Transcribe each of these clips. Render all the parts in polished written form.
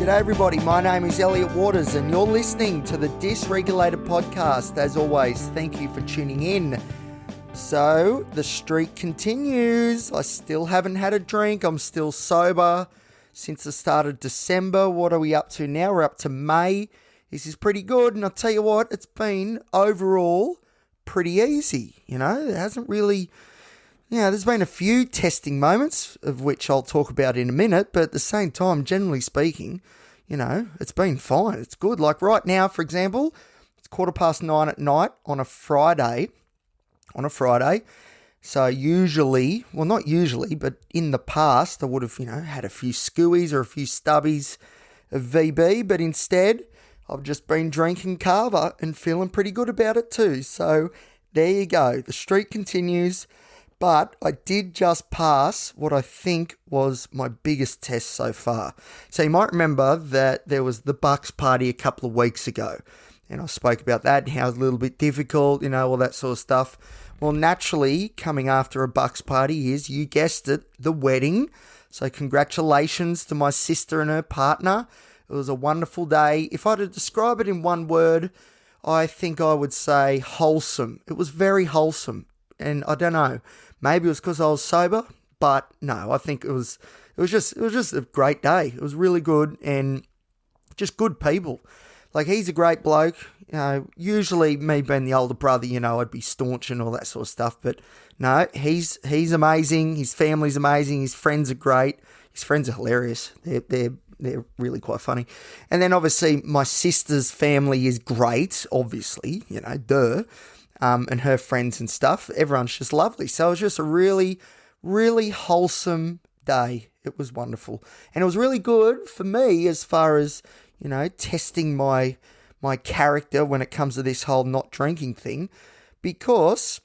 G'day everybody, my name is Elliot Waters and you're listening to the Dysregulated podcast. As always, thank you for tuning in. So, the streak continues. I still haven't had a drink. I'm still sober since the start of December. What are we up to now? We're up to May. This is pretty good, and I'll tell you what, it's been overall pretty easy. It hasn't really... there's been a few testing moments, of which I'll talk about in a minute, but at the same time, generally speaking, it's been fine. It's good. Like right now, for example, it's 9:15 at night on a Friday. So usually, well, not usually, but in the past, I would have, had a few skewies or a few stubbies of VB, but instead, I've just been drinking kava and feeling pretty good about it too. So there you go. The streak continues. But I did just pass what I think was my biggest test so far. So you might remember that there was the Bucks party a couple of weeks ago. And I spoke about that and how it was a little bit difficult, all that sort of stuff. Well, naturally, coming after a Bucks party is, you guessed it, the wedding. So congratulations to my sister and her partner. It was a wonderful day. If I had to describe it in one word, I think I would say wholesome. It was very wholesome. And I don't know, maybe it was because I was sober, but no, I think it was just a great day. It was really good and just good people. Like, he's a great bloke. Usually me being the older brother, I'd be staunch and all that sort of stuff. But no, he's amazing. His family's amazing. His friends are great. His friends are hilarious. They're really quite funny. And then obviously my sister's family is great, obviously, duh. And her friends and stuff. Everyone's just lovely. So it was just a really, really wholesome day. It was wonderful. And it was really good for me as far as, testing my character when it comes to this whole not drinking thing, because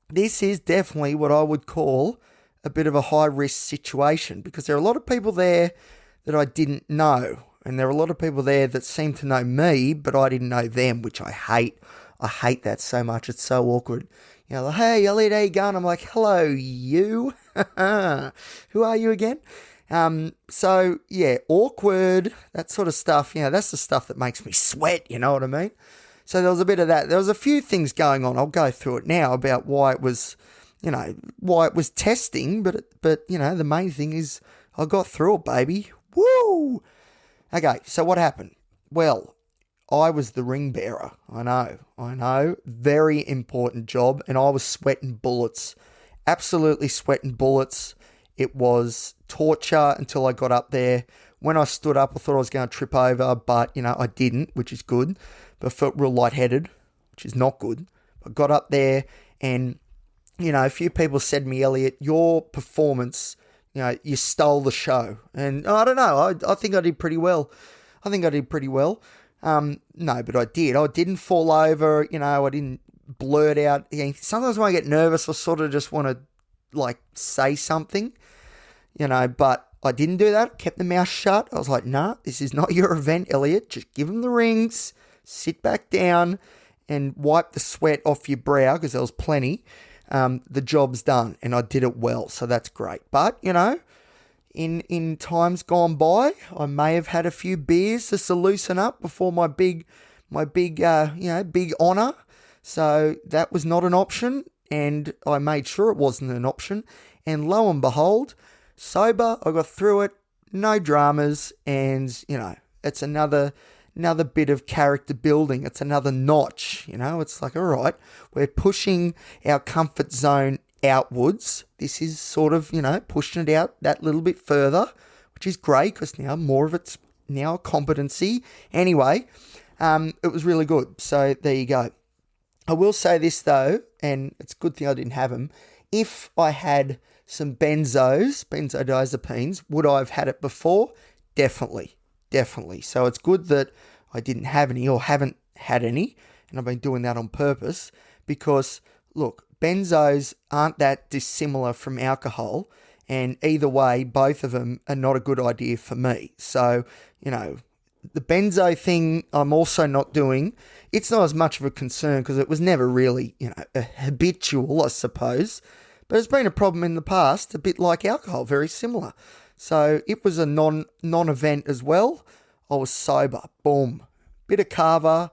this is definitely what I would call a bit of a high-risk situation, because there are a lot of people there that I didn't know. And there are a lot of people there that seem to know me, but I didn't know them, which I hate. I hate that so much. It's so awkward. Like, hey, Elliot, how you going? I'm like, hello, you. Who are you again? So, yeah, awkward, that sort of stuff. That's the stuff that makes me sweat, you know what I mean? So there was a bit of that. There was a few things going on. I'll go through it now about why it was, why it was testing. But the main thing is I got through it, baby. Woo! Okay, so what happened? Well, I was the ring bearer. I know. Very important job. And I was sweating bullets. Absolutely sweating bullets. It was torture until I got up there. When I stood up, I thought I was going to trip over, but, I didn't, which is good. But I felt real lightheaded, which is not good. I got up there and, a few people said to me, Elliot, your performance, you stole the show. And I don't know. I think I did pretty well. No, but I did. I didn't fall over, I didn't blurt out. Sometimes when I get nervous, I sort of just want to, say something, but I didn't do that. I kept the mouth shut. I was like, nah, this is not your event, Elliot. Just give them the rings, sit back down and wipe the sweat off your brow, because there was plenty. The job's done, and I did it well, so that's great. But, in times gone by, I may have had a few beers just to loosen up before my big honour. So that was not an option, and I made sure it wasn't an option. And lo and behold, sober, I got through it, no dramas, and, it's another bit of character building. It's another notch, It's like, all right, we're pushing our comfort zone outwards. This is sort of, pushing it out that little bit further, which is great, because now more of it's now a competency. Anyway, it was really good. So there you go. I will say this though, and it's a good thing I didn't have them. If I had some benzodiazepines, would I have had it before? Definitely. So it's good that I didn't have any or haven't had any, and I've been doing that on purpose, because look, benzos aren't that dissimilar from alcohol, and either way, both of them are not a good idea for me. So, the benzo thing I'm also not doing. It's not as much of a concern because it was never really, a habitual, I suppose. But it's been a problem in the past, a bit like alcohol, very similar. So it was a non-event as well. I was sober. Boom. Bit of Carver,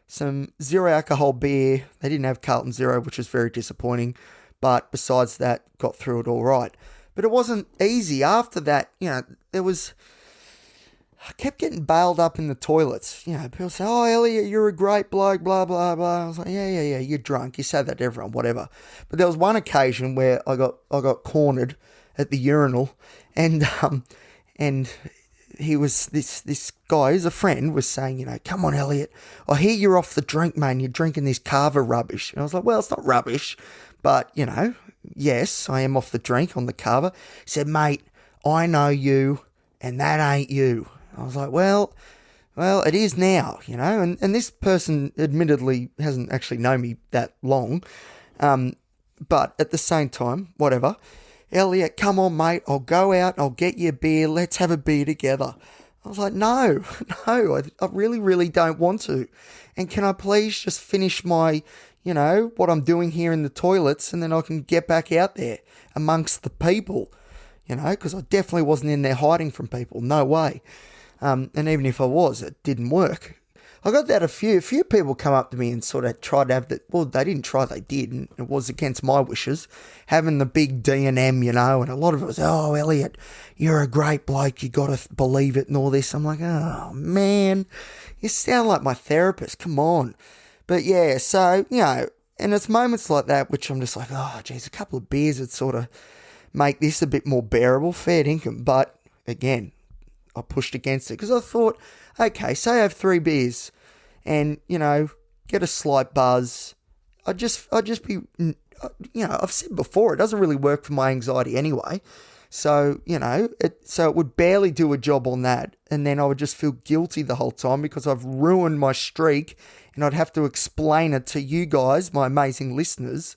some zero alcohol beer. They didn't have Carlton Zero, which was very disappointing. But besides that, got through it all right. But it wasn't easy. After that, I kept getting bailed up in the toilets. People say, "Oh, Elliot, you're a great bloke, blah, blah, blah." I was like, yeah, you're drunk. You say that to everyone, whatever. But there was one occasion where I got cornered at the urinal, and he was, this guy who's a friend was saying, "Come on, Elliot, I hear you're off the drink, man. You're drinking this Carver rubbish." And I was like, well, it's not rubbish, but, yes, I am off the drink on the Carver. He said, "Mate, I know you, and that ain't you." I was like, well, it is now, and this person admittedly hasn't actually known me that long, but at the same time, whatever. "Elliot, come on, mate, I'll go out, I'll get you a beer, let's have a beer together." I was like, no, I really, really don't want to. And can I please just finish my, what I'm doing here in the toilets, and then I can get back out there amongst the people, because I definitely wasn't in there hiding from people, no way. And even if I was, it didn't work. I got that a few people come up to me and sort of tried to have that. Well, they didn't try, they did, and it was against my wishes, having the big D&M, and a lot of it was, "Oh, Elliot, you're a great bloke, you got to believe it," and all this. I'm like, oh, man, you sound like my therapist, come on. But yeah, so, and it's moments like that which I'm just like, oh, geez, a couple of beers would sort of make this a bit more bearable, fair dinkum. But again, I pushed against it because I thought, okay, say I have 3 beers and, get a slight buzz. I'd just be, I've said before, it doesn't really work for my anxiety anyway. So, so it would barely do a job on that. And then I would just feel guilty the whole time because I've ruined my streak, and I'd have to explain it to you guys, my amazing listeners,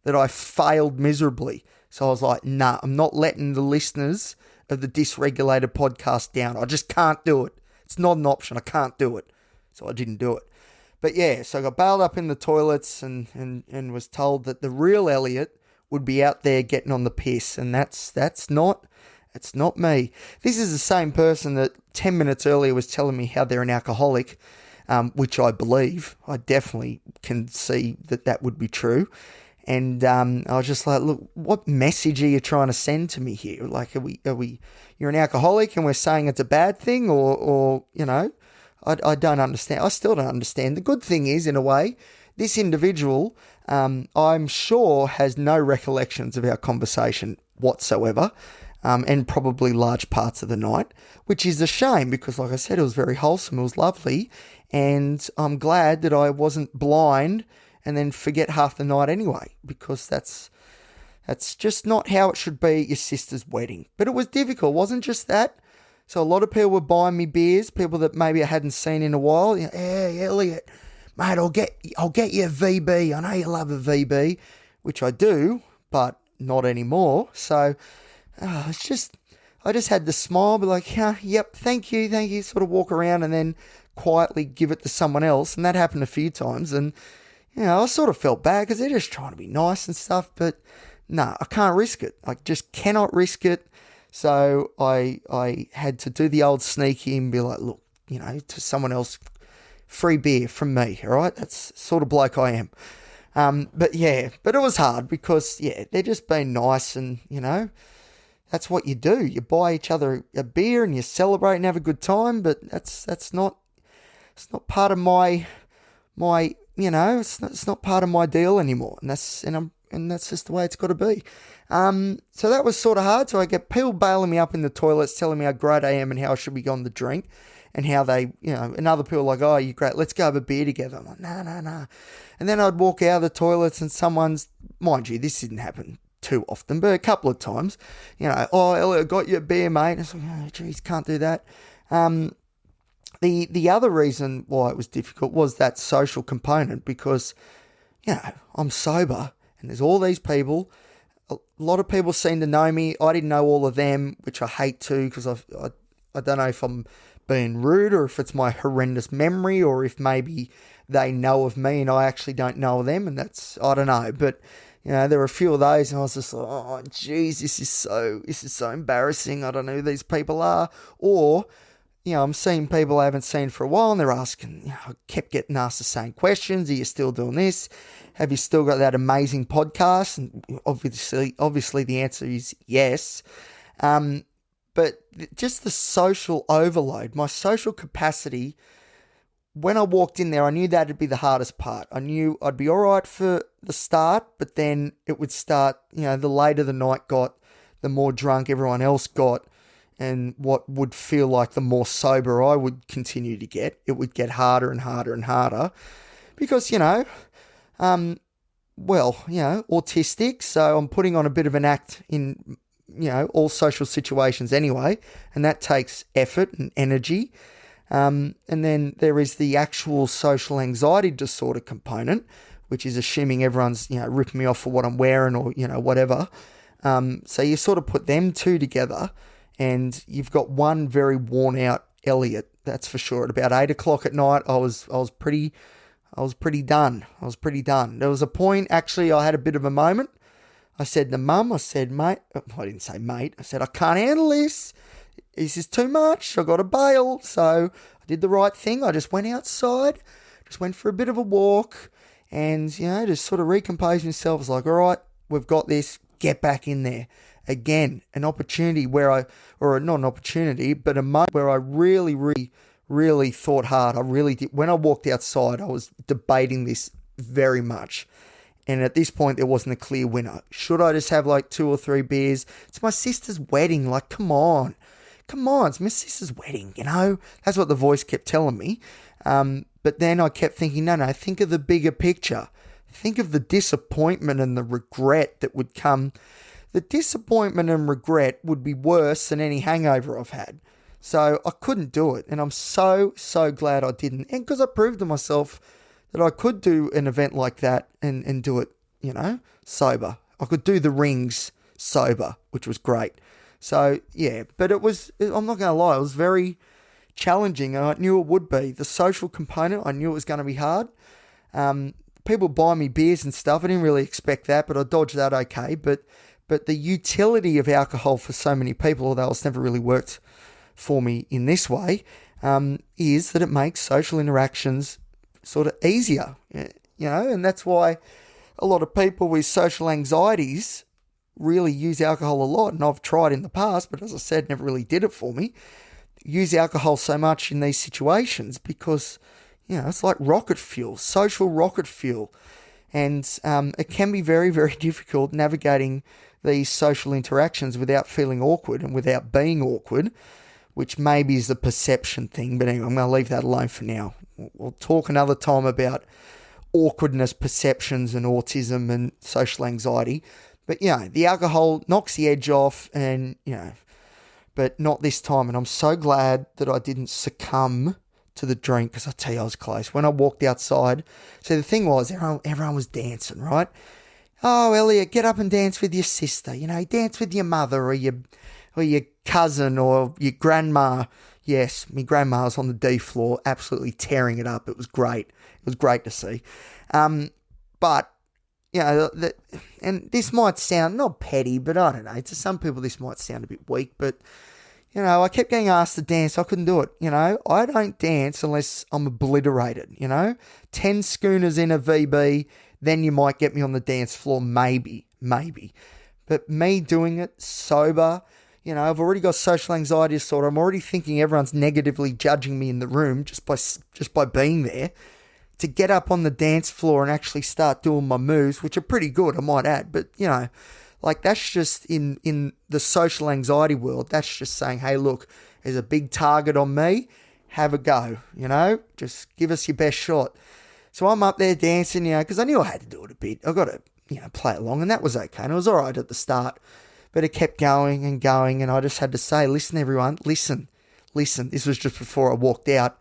that I failed miserably. So I was like, nah, I'm not letting the listeners of the Dysregulated podcast down. I just can't do it. It's not an option. I can't do it. So I didn't do it. But yeah, so I got bailed up in the toilets and was told that the real Elliot would be out there getting on the piss. And that's not me. This is the same person that 10 minutes earlier was telling me how they're an alcoholic, which I believe. I definitely can see that would be true. And I was just like, look, what message are you trying to send to me here? Like, are we, you're an alcoholic and we're saying it's a bad thing, or I don't understand. I still don't understand. The good thing is, in a way, this individual, I'm sure, has no recollections of our conversation whatsoever, and probably large parts of the night, which is a shame because, like I said, it was very wholesome. It was lovely. And I'm glad that I wasn't blind and then forget half the night anyway, because that's just not how it should be at your sister's wedding. But it was difficult. It wasn't just that. So a lot of people were buying me beers, people that maybe I hadn't seen in a while. "Hey, Elliot, mate, I'll get you a VB. I know you love a VB," which I do, but not anymore. So I just had to smile, be like, "Yeah, yep, thank you," sort of walk around and then quietly give it to someone else. And that happened a few times. And I sort of felt bad because they're just trying to be nice and stuff, but no, I can't risk it. I just cannot risk it. So I had to do the old sneaky and be like, look, to someone else, free beer from me, all right? That's sort of bloke I am. But it was hard because, they're just being nice and, that's what you do. You buy each other a beer and you celebrate and have a good time, but it's not part of my it's not part of my deal anymore, and that's just the way it's got to be. So that was sort of hard. So I get people bailing me up in the toilets, telling me how great I am and how I should be going to drink, and how they, and other people are like, "Oh, you're great, let's go have a beer together." I'm like, no. And then I'd walk out of the toilets and someone's, mind you, this didn't happen too often, but a couple of times, "Oh, Elliot, I got you a beer, mate." And it's like, oh, geez, can't do that. The other reason why it was difficult was that social component because, I'm sober and there's all these people. A lot of people seem to know me. I didn't know all of them, which I hate to because I don't know if I'm being rude or if it's my horrendous memory or if maybe they know of me and I actually don't know of them, and that's, I don't know. But, there were a few of those and I was just like, oh, geez, this is so embarrassing. I don't know who these people are. Or, I'm seeing people I haven't seen for a while, and they're asking, I kept getting asked the same questions. Are you still doing this? Have you still got that amazing podcast? And obviously the answer is yes. But just the social overload, my social capacity, when I walked in there, I knew that'd be the hardest part. I knew I'd be all right for the start, but then it would start, the later the night got, the more drunk everyone else got, and what would feel like the more sober I would continue to get. It would get harder and harder and harder because, autistic, so I'm putting on a bit of an act in, all social situations anyway, and that takes effort and energy. And then there is the actual social anxiety disorder component, which is assuming everyone's, ripping me off for what I'm wearing or, whatever. So you sort of put them two together and you've got one very worn out Elliot, that's for sure. At about 8 o'clock at night, I was pretty done. There was a point, actually, I had a bit of a moment. I said to Mum, mate, I didn't say mate, I said, I can't handle this. This is too much. I got to bail. So I did the right thing. I just went outside, just went for a bit of a walk and, just sort of recompose myself. I was like, all right, we've got this. Get back in there. Again, an opportunity not an opportunity, but a moment where I really, really, really thought hard. I really did. When I walked outside, I was debating this very much. And at this point, there wasn't a clear winner. Should I just have like 2 or 3 beers? It's my sister's wedding. Like, come on, it's my sister's wedding, That's what the voice kept telling me. But then I kept thinking, no, think of the bigger picture. Think of the disappointment and the regret that would come. The disappointment and regret would be worse than any hangover I've had. So I couldn't do it. And I'm so, so glad I didn't. And because I proved to myself that I could do an event like that and do it, sober. I could do the rings sober, which was great. So, yeah, but I'm not going to lie, it was very challenging and I knew it would be. The social component, I knew it was going to be hard. People buy me beers and stuff. I didn't really expect that, but I dodged that okay. But the utility of alcohol for so many people, although it's never really worked for me in this way, is that it makes social interactions sort of easier, and that's why a lot of people with social anxieties really use alcohol a lot. And I've tried in the past, but as I said, never really did it for me. Use alcohol so much in these situations because, it's like rocket fuel, social rocket fuel. And it can be very, very difficult navigating these social interactions without feeling awkward and without being awkward, which maybe is the perception thing. But anyway, I'm going to leave that alone for now. We'll talk another time about awkwardness, perceptions and autism and social anxiety. But, the alcohol knocks the edge off and, but not this time. And I'm so glad that I didn't succumb to the drink because I tell you, I was close. When I walked outside, so the thing was, everyone was dancing, right? Oh, Elliot, get up and dance with your sister. Dance with your mother or your cousin or your grandma. Yes, my grandma was on the D floor, absolutely tearing it up. It was great. It was great to see. But, and this might sound not petty, but I don't know. To some people, this might sound a bit weak, but, I kept getting asked to dance. I couldn't do it. I don't dance unless I'm obliterated, 10 schooners in a VB, then you might get me on the dance floor, maybe. But me doing it sober, I've already got social anxiety disorder. I'm already thinking everyone's negatively judging me in the room just by being there. To get up on the dance floor and actually start doing my moves, which are pretty good, I might add. But, that's just in the social anxiety world. That's just saying, hey, look, there's a big target on me. Have a go, Just give us your best shot. So I'm up there dancing, because I knew I had to do it a bit. I got to, play along, and that was okay. And it was all right at the start. But it kept going, and I just had to say, listen, everyone, listen. This was just before I walked out.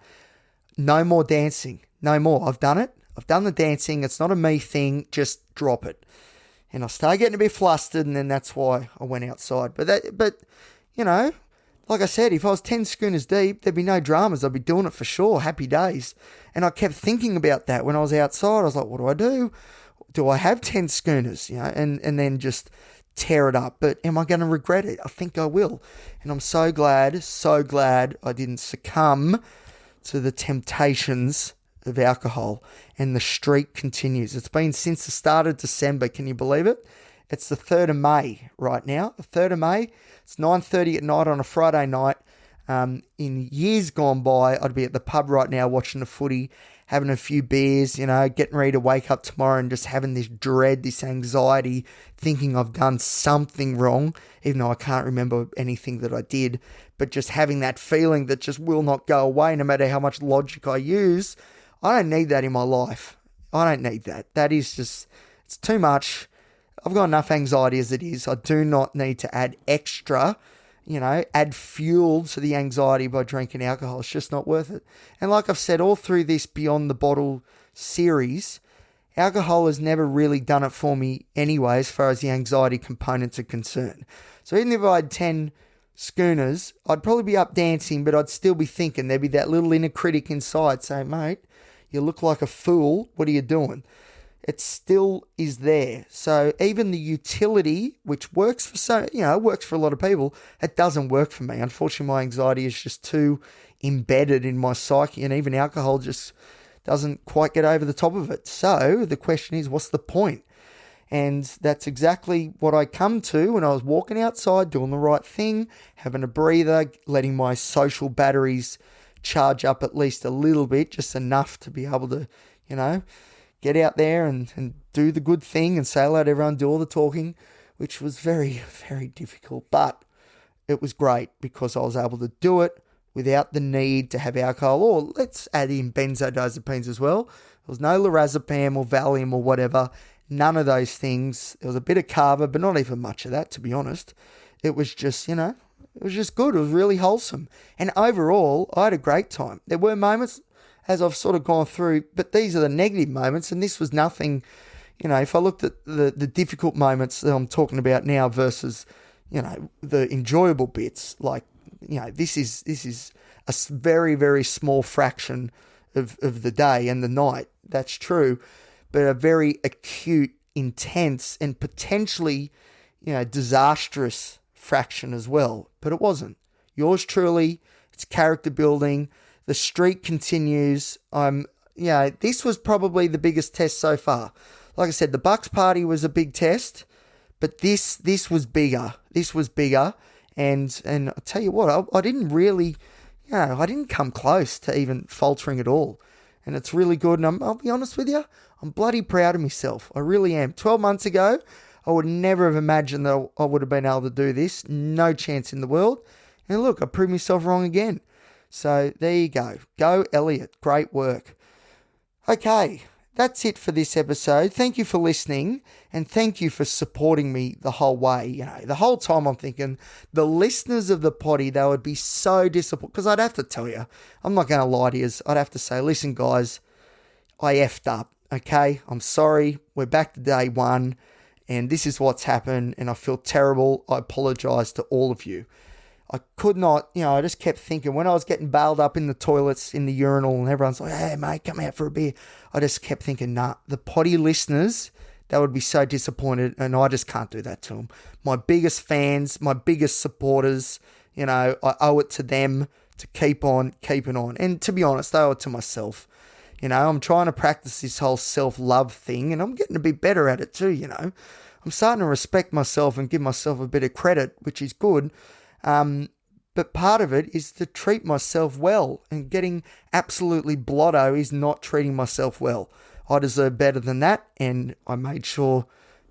No more dancing. No more. I've done it. I've done the dancing. It's not a me thing. Just drop it. And I started getting a bit flustered, and then that's why I went outside. But like I said, if I was 10 schooners deep, there'd be no dramas. I'd be doing it for sure. Happy days. And I kept thinking about that when I was outside. I was like, what do? Do I have 10 schooners? And then just tear it up. But am I going to regret it? I think I will. And I'm so glad I didn't succumb to the temptations of alcohol. And the streak continues. It's been since the start of December. Can you believe it? It's the 3rd of May right now. The 3rd of May. It's 9:30 at night on a Friday night. In years gone by, I'd be at the pub right now watching the footy, having a few beers, getting ready to wake up tomorrow and just having this dread, this anxiety, thinking I've done something wrong, even though I can't remember anything that I did, but just having that feeling that just will not go away no matter how much logic I use. I don't need that in my life. I don't need that. That is just, it's too much. I've got enough anxiety as it is. I do not need to add extra, add fuel to the anxiety by drinking alcohol. It's just not worth it. And like I've said all through this Beyond the Bottle series, alcohol has never really done it for me anyway, as far as the anxiety components are concerned. So even if I had 10 schooners, I'd probably be up dancing, but I'd still be thinking, there'd be that little inner critic inside saying, mate, you look like a fool. What are you doing? It still is there. So even the utility, which works for works for a lot of people, it doesn't work for me. Unfortunately, my anxiety is just too embedded in my psyche, and even alcohol just doesn't quite get over the top of it. So the question is, what's the point? And that's exactly what I come to when I was walking outside, doing the right thing, having a breather, letting my social batteries charge up at least a little bit, just enough to be able to, get out there and do the good thing and say hello to everyone, do all the talking, which was very, very difficult. But it was great because I was able to do it without the need to have alcohol, or let's add in benzodiazepines as well. There was no lorazepam or Valium or whatever, none of those things. There was a bit of kava, but not even much of that, to be honest. It was just, it was just good. It was really wholesome. And overall, I had a great time. There were moments, as I've sort of gone through, but these are the negative moments, and this was nothing, if I looked at the difficult moments that I'm talking about now versus, the enjoyable bits, like, this is a very, very small fraction of the day and the night, that's true, but a very acute, intense, and potentially, disastrous fraction as well, but it wasn't. Yours truly, it's character building. The streak continues. This was probably the biggest test so far. Like I said, the Bucks party was a big test, but this was bigger. This was bigger, and I'll tell you what, I didn't really, I didn't come close to even faltering at all, and it's really good. And I'll be honest with you, I'm bloody proud of myself. I really am. 12 months ago, I would never have imagined that I would have been able to do this. No chance in the world. And look, I proved myself wrong again. So there you go. Go, Elliot. Great work. Okay, that's it for this episode. Thank you for listening, and thank you for supporting me the whole way. The whole time I'm thinking the listeners of the potty, they would be so disappointed, because I'd have to tell you, I'm not going to lie to you, I'd have to say, listen guys, I effed up, okay? I'm sorry. We're back to day one, and this is what's happened, and I feel terrible. I apologize to all of you. I could not, I just kept thinking when I was getting bailed up in the toilets, in the urinal, and everyone's like, hey, mate, come out for a beer. I just kept thinking, nah, the potty listeners, they would be so disappointed, and I just can't do that to them. My biggest fans, my biggest supporters, I owe it to them to keep on keeping on. And to be honest, I owe it to myself. I'm trying to practice this whole self-love thing, and I'm getting a bit better at it too, I'm starting to respect myself and give myself a bit of credit, which is good. But part of it is to treat myself well, and getting absolutely blotto is not treating myself well. I deserve better than that, and I made sure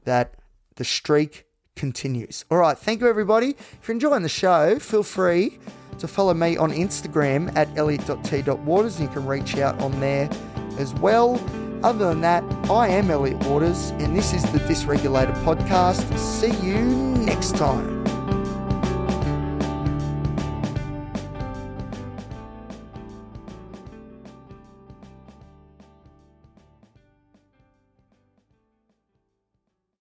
that the streak continues. All right, thank you everybody. If you're enjoying the show, feel free to follow me on Instagram at elliot.t.waters, and you can reach out on there as well. Other than that, I am Elliot Waters, and this is the Dysregulated podcast. See you next time.